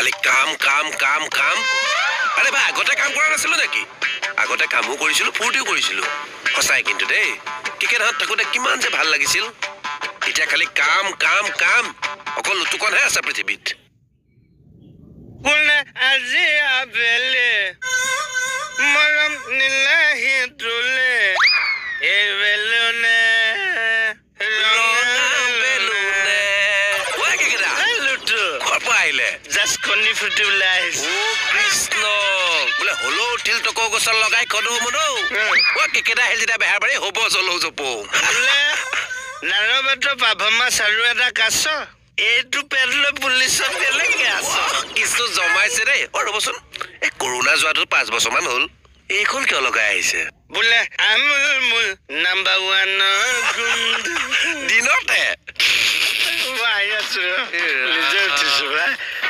খালি কাম কাম কাম কাম আৰে ভাই আগতে কাম কৰা নাছিলো নেকি আগতে কামো কৰিছিলো ফূৰ্তিও কৰিছিলো সঁচাই কিন্তু দেই ক্ৰিকেটত থাকোতে কিমান যে ভাল লাগিছিল এতিয়া খালি কাম কাম কাম অকল লুটুকনহে আছে পৃথিৱীত কোনে আজি আবেলি মৰম নিলাহি তুলে এই বেলুনে জাষ্ট কণী ফুটি ওলাই আহিছে কৃষ্ণ বোলে হলৌ তিল টকৌ গছৰ লগাই কদৌ মনৌ কেকেটা আহিল যেতিয়া বেহাৰ বাৰী হ'ব জলৌ জপৌ বোলে নাৰবাটৰ পাভমা চাৰু এটা কাছ এইটো পেটলৈ পুলিচত কেনেকে আছ কিছু জমাইছে দেই ৰ'বচোন এই কৰোণা যোৱাটো 5 বছৰমান হ'ল এইখন কিয় লগাই আহিছে বোলে আমুল মুল নাম্বাৰ 1 দিনতে নিজে উঠিছো ভাই